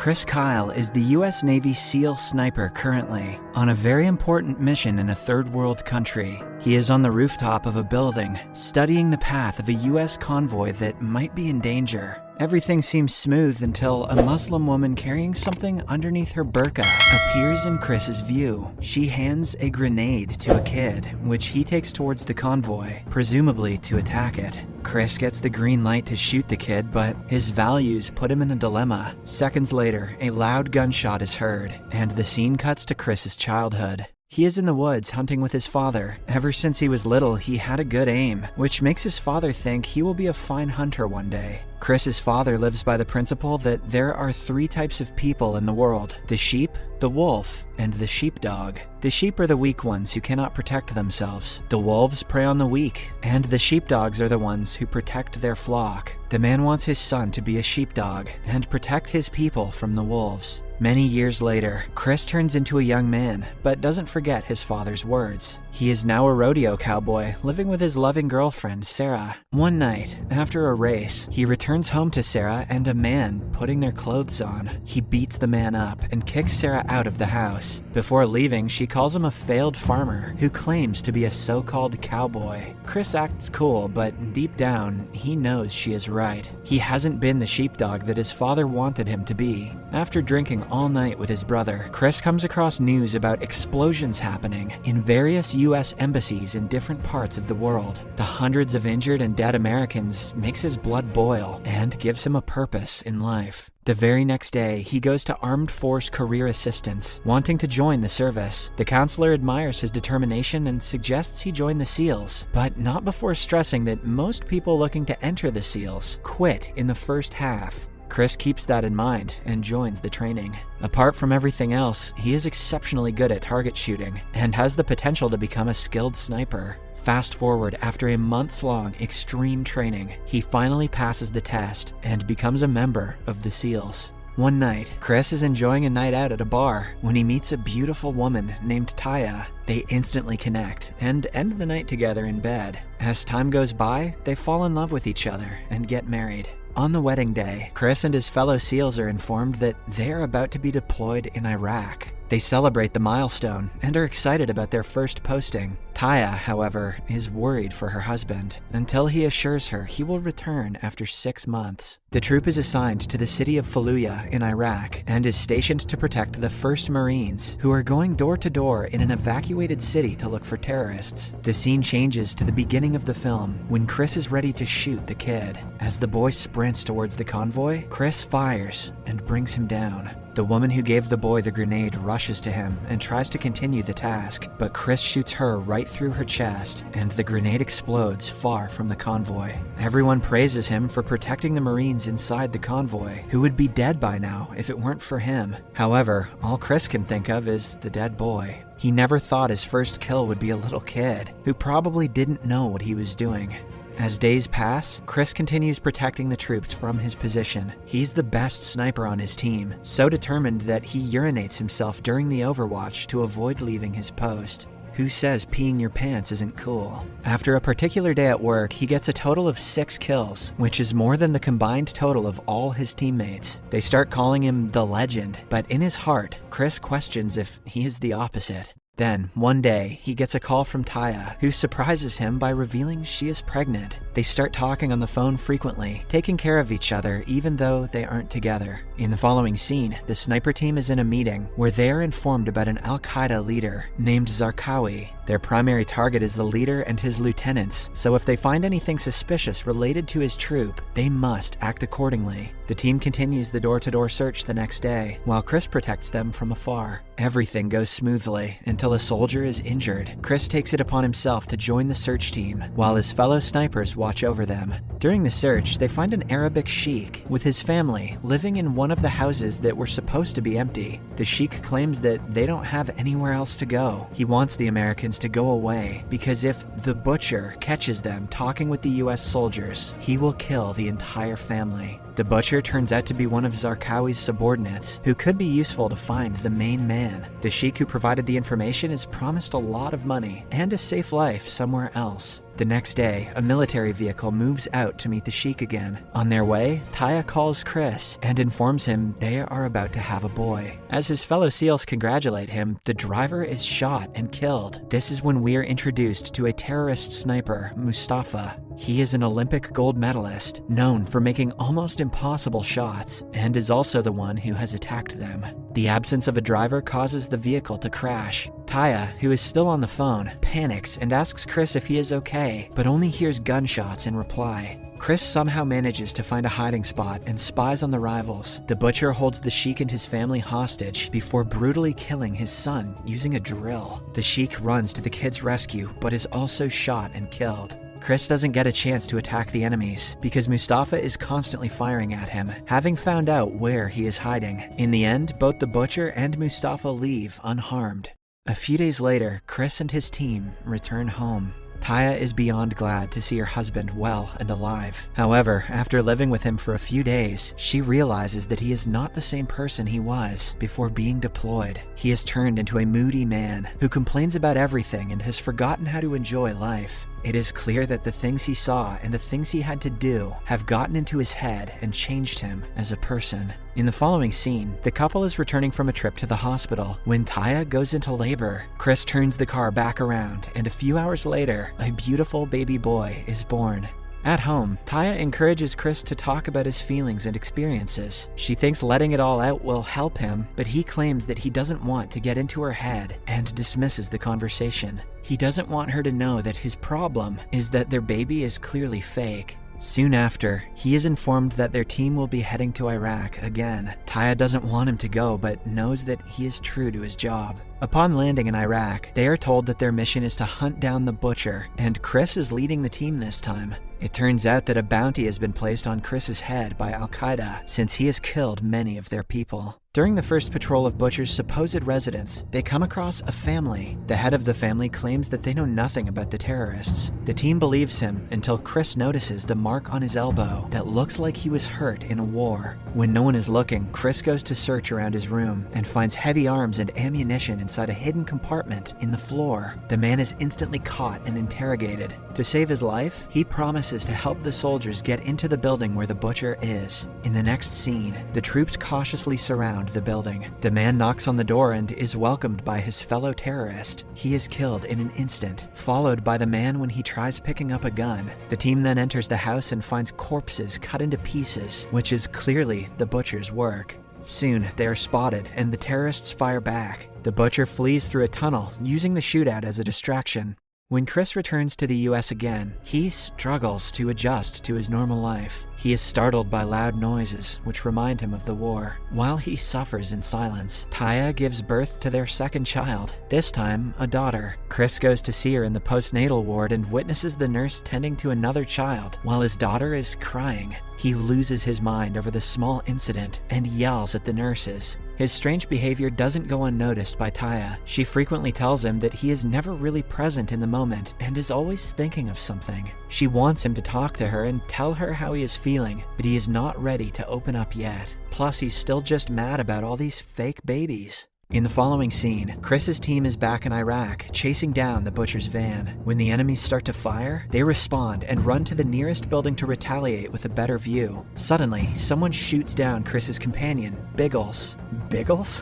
Chris Kyle is the U.S. Navy SEAL sniper currently on a very important mission in a third world country. He is on the rooftop of a building, studying the path of a U.S. convoy that might be in danger. Everything seems smooth until a Muslim woman carrying something underneath her burqa appears in Chris's view. She hands a grenade to a kid, which he takes towards the convoy, presumably to attack it. Chris gets the green light to shoot the kid, but his values put him in a dilemma. Seconds later, a loud gunshot is heard, and the scene cuts to Chris's childhood. He is in the woods hunting with his father. Ever since he was little, he had a good aim, which makes his father think he will be a fine hunter one day. Chris's father lives by the principle that there are three types of people in the world: the sheep, the wolf, and the sheepdog. The sheep are the weak ones who cannot protect themselves. The wolves prey on the weak, and the sheepdogs are the ones who protect their flock. The man wants his son to be a sheepdog and protect his people from the wolves. Many years later, Chris turns into a young man, but doesn't forget his father's words. He is now a rodeo cowboy, living with his loving girlfriend, Sarah. One night, after a race, he returns home to Sarah and a man putting their clothes on. He beats the man up and kicks Sarah out of the house. Before leaving, she calls him a failed farmer who claims to be a so-called cowboy. Chris acts cool, but deep down, he knows she is right. He hasn't been the sheepdog that his father wanted him to be. After drinking all night with his brother, Chris comes across news about explosions happening in various U.S. embassies in different parts of the world. The hundreds of injured and dead Americans makes his blood boil and gives him a purpose in life. The very next day, he goes to Armed Force Career Assistance, wanting to join the service. The counselor admires his determination and suggests he join the SEALs, but not before stressing that most people looking to enter the SEALs quit in the first half. Chris keeps that in mind and joins the training. Apart from everything else, he is exceptionally good at target shooting and has the potential to become a skilled sniper. Fast forward, after a months-long extreme training, he finally passes the test and becomes a member of the SEALs. One night, Chris is enjoying a night out at a bar when he meets a beautiful woman named Taya. They instantly connect and end the night together in bed. As time goes by, they fall in love with each other and get married. On the wedding day, Chris and his fellow SEALs are informed that they are about to be deployed in Iraq. They celebrate the milestone and are excited about their first posting. Taya, however, is worried for her husband until he assures her he will return after 6 months. The troop is assigned to the city of Fallujah in Iraq and is stationed to protect the 1st Marines, who are going door to door in an evacuated city to look for terrorists. The scene changes to the beginning of the film when Chris is ready to shoot the kid. As the boy sprints towards the convoy, Chris fires and brings him down. The woman who gave the boy the grenade rushes to him and tries to continue the task, but Chris shoots her right through her chest, and the grenade explodes far from the convoy. Everyone praises him for protecting the Marines inside the convoy, who would be dead by now if it weren't for him. However, all Chris can think of is the dead boy. He never thought his first kill would be a little kid, who probably didn't know what he was doing. As days pass, Chris continues protecting the troops from his position. He's the best sniper on his team, so determined that he urinates himself during the overwatch to avoid leaving his post. Who says peeing your pants isn't cool? After a particular day at work, he gets a total of 6 kills, which is more than the combined total of all his teammates. They start calling him the legend, but in his heart, Chris questions if he is the opposite. Then, one day, he gets a call from Taya, who surprises him by revealing she is pregnant. They start talking on the phone frequently, taking care of each other even though they aren't together. In the following scene, the sniper team is in a meeting where they are informed about an Al-Qaeda leader named Zarqawi. Their primary target is the leader and his lieutenants, so if they find anything suspicious related to his troop, they must act accordingly. The team continues the door-to-door search the next day, while Chris protects them from afar. Everything goes smoothly until a soldier is injured. Chris takes it upon himself to join the search team, while his fellow snipers watch over them. During the search, they find an Arabic sheik with his family living in one of the houses that were supposed to be empty. The sheik claims that they don't have anywhere else to go. He wants the Americans to go away because if the butcher catches them talking with the US soldiers, he will kill the entire family. The butcher turns out to be one of Zarqawi's subordinates, who could be useful to find the main man man. The sheik who provided the information is promised a lot of money and a safe life somewhere else. The next day, a military vehicle moves out to meet the sheik again. On their way, Taya calls Chris and informs him they are about to have a boy. As his fellow SEALs congratulate him, the driver is shot and killed. This is when we are introduced to a terrorist sniper, Mustafa. He is an Olympic gold medalist, known for making almost impossible shots, and is also the one who has attacked them. The absence of a driver causes the vehicle to crash. Taya, who is still on the phone, panics and asks Chris if he is okay, but only hears gunshots in reply. Chris somehow manages to find a hiding spot and spies on the rivals. The butcher holds the sheik and his family hostage before brutally killing his son using a drill. The sheik runs to the kid's rescue, but is also shot and killed. Chris doesn't get a chance to attack the enemies because Mustafa is constantly firing at him, having found out where he is hiding. In the end, both the butcher and Mustafa leave unharmed. A few days later, Chris and his team return home. Taya is beyond glad to see her husband well and alive. However, after living with him for a few days, she realizes that he is not the same person he was before being deployed. He has turned into a moody man who complains about everything and has forgotten how to enjoy life. It is clear that the things he saw and the things he had to do have gotten into his head and changed him as a person. In the following scene, the couple is returning from a trip to the hospital when Taya goes into labor. Chris turns the car back around, and a few hours later, a beautiful baby boy is born. At home, Taya encourages Chris to talk about his feelings and experiences. She thinks letting it all out will help him, but he claims that he doesn't want to get into her head and dismisses the conversation. He doesn't want her to know that his problem is that their baby is clearly fake. Soon after, he is informed that their team will be heading to Iraq again. Taya doesn't want him to go, but knows that he is true to his job. Upon landing in Iraq, they are told that their mission is to hunt down the butcher, and Chris is leading the team this time. It turns out that a bounty has been placed on Chris's head by Al-Qaeda since he has killed many of their people. During the first patrol of Butcher's supposed residence, they come across a family. The head of the family claims that they know nothing about the terrorists. The team believes him until Chris notices the mark on his elbow that looks like he was hurt in a war. When no one is looking, Chris goes to search around his room and finds heavy arms and ammunition inside a hidden compartment in the floor. The man is instantly caught and interrogated. To save his life, he promises to help the soldiers get into the building where the butcher is. In the next scene, the troops cautiously surround the building. The man knocks on the door and is welcomed by his fellow terrorist. He is killed in an instant, followed by the man when he tries picking up a gun. The team then enters the house and finds corpses cut into pieces, which is clearly the butcher's work. Soon, they are spotted and the terrorists fire back. The butcher flees through a tunnel, using the shootout as a distraction. When Chris returns to the US again, he struggles to adjust to his normal life. He is startled by loud noises, which remind him of the war. While he suffers in silence, Taya gives birth to their second child, this time a daughter. Chris goes to see her in the postnatal ward and witnesses the nurse tending to another child while his daughter is crying. He loses his mind over the small incident and yells at the nurses. His strange behavior doesn't go unnoticed by Taya. She frequently tells him that he is never really present in the moment and is always thinking of something. She wants him to talk to her and tell her how he is feeling, but he is not ready to open up yet. Plus, he's still just mad about all these fake babies. In the following scene, Chris's team is back in Iraq, chasing down the butcher's van. When the enemies start to fire, they respond and run to the nearest building to retaliate with a better view. Suddenly, someone shoots down Chris's companion, Biggles. Biggles?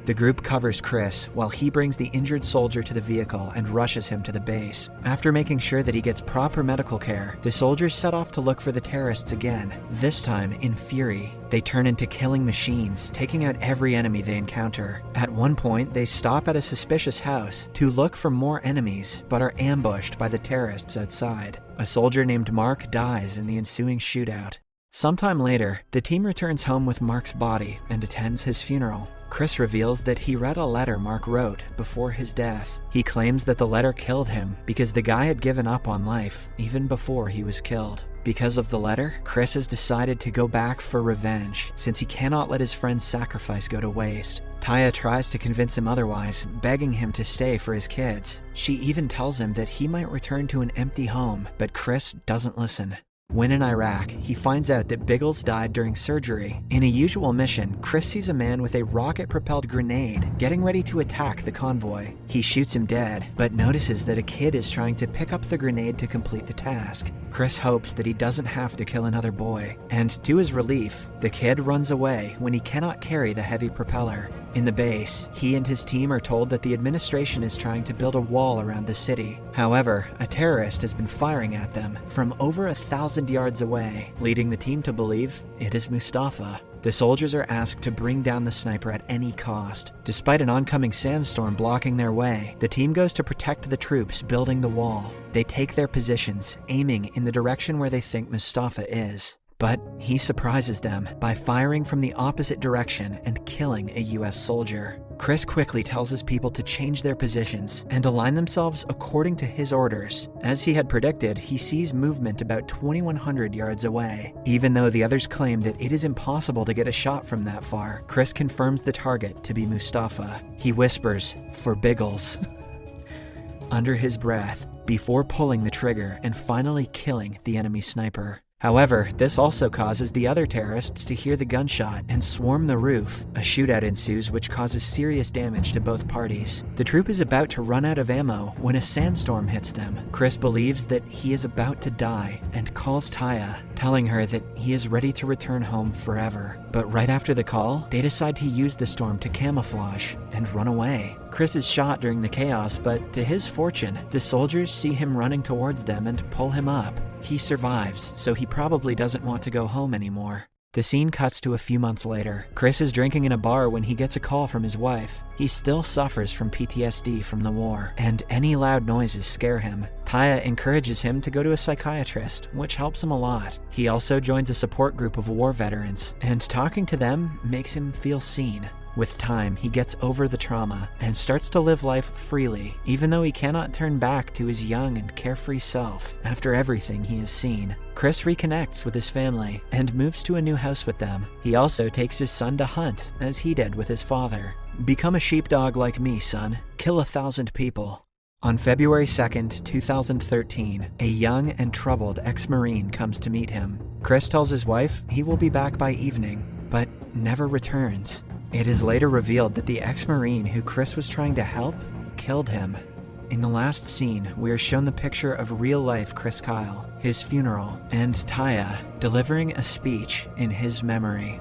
The group covers Chris while he brings the injured soldier to the vehicle and rushes him to the base. After making sure that he gets proper medical care, the soldiers set off to look for the terrorists again, this time in fury. They turn into killing machines, taking out every enemy they encounter. At one point, they stop at a suspicious house to look for more enemies, but are ambushed by the terrorists outside. A soldier named Mark dies in the ensuing shootout. Sometime later, the team returns home with Mark's body and attends his funeral. Chris reveals that he read a letter Mark wrote before his death. He claims that the letter killed him because the guy had given up on life even before he was killed. Because of the letter, Chris has decided to go back for revenge since he cannot let his friend's sacrifice go to waste. Taya tries to convince him otherwise, begging him to stay for his kids. She even tells him that he might return to an empty home, but Chris doesn't listen. When in Iraq, he finds out that Biggles died during surgery. In a usual mission, Chris sees a man with a rocket-propelled grenade getting ready to attack the convoy. He shoots him dead, but notices that a kid is trying to pick up the grenade to complete the task. Chris hopes that he doesn't have to kill another boy, and to his relief, the kid runs away when he cannot carry the heavy propeller. In the base, he and his team are told that the administration is trying to build a wall around the city. However, a terrorist has been firing at them from over 1,000 yards away, leading the team to believe it is Mustafa. The soldiers are asked to bring down the sniper at any cost. Despite an oncoming sandstorm blocking their way, the team goes to protect the troops building the wall. They take their positions, aiming in the direction where they think Mustafa is. But he surprises them by firing from the opposite direction and killing a US soldier. Chris quickly tells his people to change their positions and align themselves according to his orders. As he had predicted, he sees movement about 2,100 yards away. Even though the others claim that it is impossible to get a shot from that far, Chris confirms the target to be Mustafa. He whispers, "For Biggles," under his breath, before pulling the trigger and finally killing the enemy sniper. However, this also causes the other terrorists to hear the gunshot and swarm the roof. A shootout ensues which causes serious damage to both parties. The troop is about to run out of ammo when a sandstorm hits them. Chris believes that he is about to die and calls Taya, telling her that he is ready to return home forever. But right after the call, they decide to use the storm to camouflage and run away. Chris is shot during the chaos, but to his fortune, the soldiers see him running towards them and pull him up. He survives, so he probably doesn't want to go home anymore. The scene cuts to a few months later. Chris is drinking in a bar when he gets a call from his wife. He still suffers from PTSD from the war, and any loud noises scare him. Taya encourages him to go to a psychiatrist, which helps him a lot. He also joins a support group of war veterans, and talking to them makes him feel seen. With time, he gets over the trauma and starts to live life freely, even though he cannot turn back to his young and carefree self after everything he has seen. Chris reconnects with his family and moves to a new house with them. He also takes his son to hunt, as he did with his father. "Become a sheepdog like me, son. Kill 1,000 people." On February 2nd, 2013, a young and troubled ex-Marine comes to meet him. Chris tells his wife he will be back by evening, but never returns. It is later revealed that the ex-Marine who Chris was trying to help killed him. In the last scene, we are shown the picture of real-life Chris Kyle, his funeral, and Taya delivering a speech in his memory.